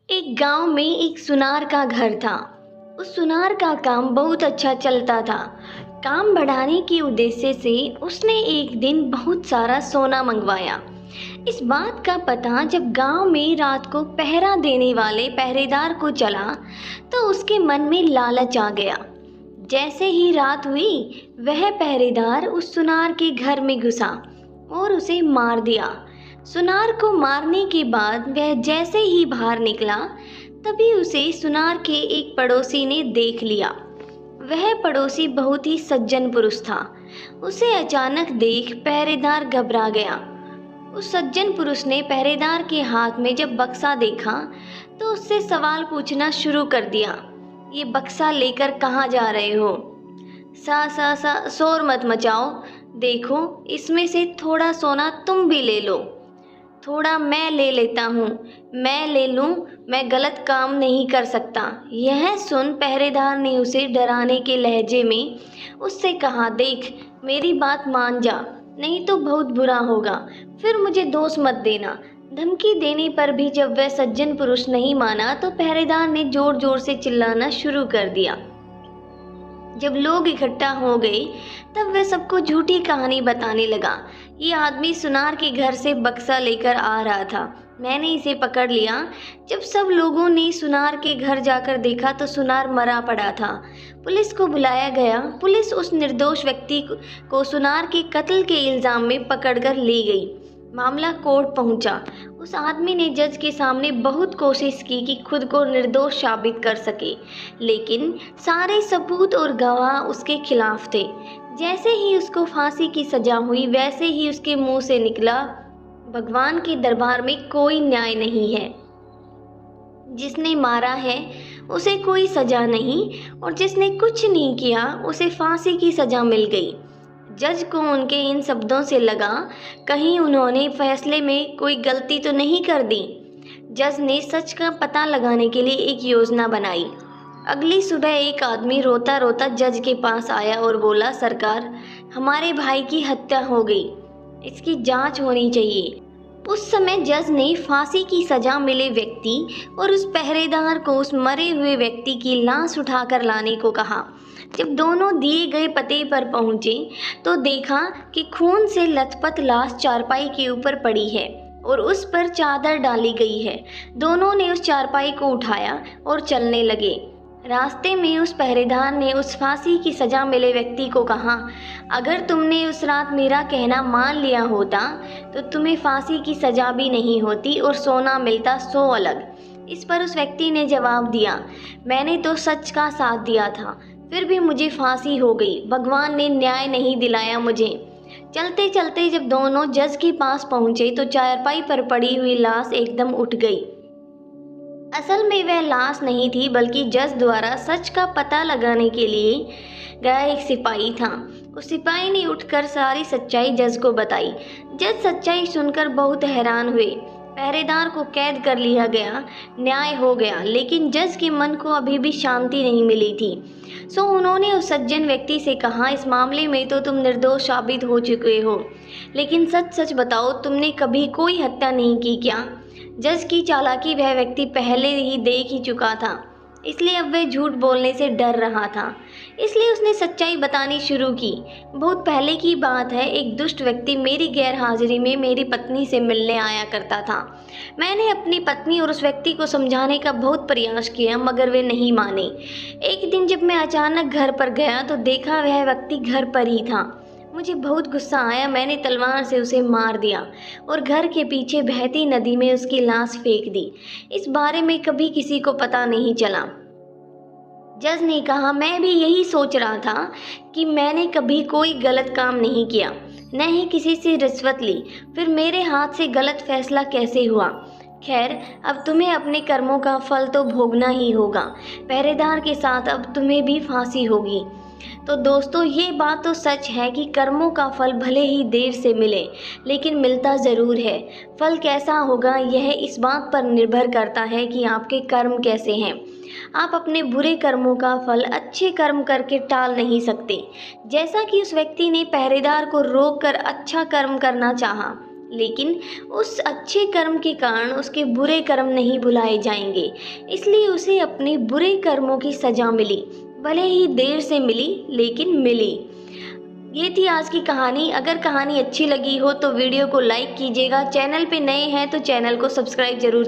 एक गांव में एक सुनार का घर था। उस सुनार का काम बहुत अच्छा चलता था। काम बढ़ाने के उद्देश्य से उसने एक दिन बहुत सारा सोना मंगवाया। इस बात का पता जब गांव में रात को पहरा देने वाले पहरेदार को चला तो उसके मन में लालच आ गया। जैसे ही रात हुई वह पहरेदार उस सुनार के घर में घुसा और उसे मार दिया। सुनार को मारने के बाद वह जैसे ही बाहर निकला तभी उसे सुनार के एक पड़ोसी ने देख लिया। वह पड़ोसी बहुत ही सज्जन पुरुष था। उसे अचानक देख पहरेदार घबरा गया। उस सज्जन पुरुष ने पहरेदार के हाथ में जब बक्सा देखा तो उससे सवाल पूछना शुरू कर दिया। ये बक्सा लेकर कहाँ जा रहे हो? सा सा सा शोर मत मचाओ। देखो इसमें से थोड़ा सोना तुम भी ले लो। थोड़ा मैं ले लेता हूँ। मैं ले लूँ, मैं गलत काम नहीं कर सकता। यह सुन पहरेदार ने उसे डराने के लहजे में उससे कहा, देख मेरी बात मान जा, नहीं तो बहुत बुरा होगा, फिर मुझे दोष मत देना। धमकी देने पर भी जब वह सज्जन पुरुष नहीं माना तो पहरेदार ने जोर जोर से चिल्लाना शुरू कर दिया। जब लोग इकट्ठा हो गए तब वह सबको झूठी कहानी बताने लगा। ये आदमी सुनार के घर से बक्सा लेकर आ रहा था, मैंने इसे पकड़ लिया। जब सब लोगों ने सुनार के घर जाकर देखा तो सुनार मरा पड़ा था। पुलिस को बुलाया गया। पुलिस उस निर्दोष व्यक्ति को सुनार के कत्ल के इल्जाम में पकड़कर ले गई। मामला कोर्ट पहुंचा। उस आदमी ने जज के सामने बहुत कोशिश की कि खुद को निर्दोष साबित कर सके, लेकिन सारे सबूत और गवाह उसके खिलाफ थे। जैसे ही उसको फांसी की सजा हुई वैसे ही उसके मुंह से निकला, भगवान के दरबार में कोई न्याय नहीं है। जिसने मारा है उसे कोई सजा नहीं और जिसने कुछ नहीं किया उसे फांसी की सजा मिल गई। जज को उनके इन शब्दों से लगा कहीं उन्होंने फैसले में कोई गलती तो नहीं कर दी। जज ने सच का पता लगाने के लिए एक योजना बनाई। अगली सुबह एक आदमी रोता रोता जज के पास आया और बोला, सरकार, हमारे भाई की हत्या हो गई, इसकी जांच होनी चाहिए। उस समय जज ने फांसी की सजा मिले व्यक्ति और उस पहरेदार को उस मरे हुए व्यक्ति की लाश उठाकर लाने को कहा। जब दोनों दिए गए पते पर पहुंचे तो देखा कि खून से लथपथ लाश चारपाई के ऊपर पड़ी है और उस पर चादर डाली गई है। दोनों ने उस चारपाई को उठाया और चलने लगे। रास्ते में उस पहरेदार ने उस फांसी की सजा मिले व्यक्ति को कहा, अगर तुमने उस रात मेरा कहना मान लिया होता तो तुम्हें फांसी की सजा भी नहीं होती और सोना मिलता 100 अलग। इस पर उस व्यक्ति ने जवाब दिया, मैंने तो सच का साथ दिया था, फिर भी मुझे फांसी हो गई। भगवान ने न्याय नहीं दिलाया मुझे। चलते चलते जब दोनों जज के पास पहुंचे तो चारपाई पर पड़ी हुई लाश एकदम उठ गई। असल में वह लाश नहीं थी बल्कि जज द्वारा सच का पता लगाने के लिए गया एक सिपाही था। उस सिपाही ने उठकर सारी सच्चाई जज को बताई। जज सच्चाई सुनकर बहुत हैरान हुए। पहरेदार को कैद कर लिया गया, न्याय हो गया, लेकिन जज के मन को अभी भी शांति नहीं मिली थी। सो उन्होंने उस सज्जन व्यक्ति से कहा, इस मामले में तो तुम निर्दोष साबित हो चुके हो, लेकिन सच सच बताओ, तुमने कभी कोई हत्या नहीं की क्या? जज की चालाकी वह व्यक्ति पहले ही देख ही चुका था, इसलिए अब वह झूठ बोलने से डर रहा था। इसलिए उसने सच्चाई बतानी शुरू की। बहुत पहले की बात है, एक दुष्ट व्यक्ति मेरी गैर हाजिरी में मेरी पत्नी से मिलने आया करता था। मैंने अपनी पत्नी और उस व्यक्ति को समझाने का बहुत प्रयास किया मगर वे नहीं माने। एक दिन जब मैं अचानक घर पर गया तो देखा वह व्यक्ति घर पर ही था। मुझे बहुत गुस्सा आया। मैंने तलवार से उसे मार दिया और घर के पीछे बहती नदी में उसकी लाश फेंक दी। इस बारे में कभी किसी को पता नहीं चला। जज ने कहा, मैं भी यही सोच रहा था कि मैंने कभी कोई गलत काम नहीं किया, न ही किसी से रिश्वत ली, फिर मेरे हाथ से गलत फैसला कैसे हुआ? खैर, अब तुम्हें अपने कर्मों का फल तो भोगना ही होगा। पहरेदार के साथ अब तुम्हें भी फांसी होगी। तो दोस्तों, ये बात तो सच है कि कर्मों का फल भले ही देर से मिले लेकिन मिलता ज़रूर है। फल कैसा होगा यह इस बात पर निर्भर करता है कि आपके कर्म कैसे हैं। आप अपने बुरे कर्मों का फल अच्छे कर्म करके टाल नहीं सकते। जैसा कि उस व्यक्ति ने पहरेदार को रोक कर अच्छा कर्म करना चाहा, लेकिन उस अच्छे कर्म के कारण उसके बुरे कर्म नहीं भुलाए जाएंगे। इसलिए उसे अपने बुरे कर्मों की सज़ा मिली, भले ही देर से मिली लेकिन मिली। ये थी आज की कहानी। अगर कहानी अच्छी लगी हो तो वीडियो को लाइक कीजिएगा। चैनल पे नए हैं तो चैनल को सब्सक्राइब जरूर कीजिएगा।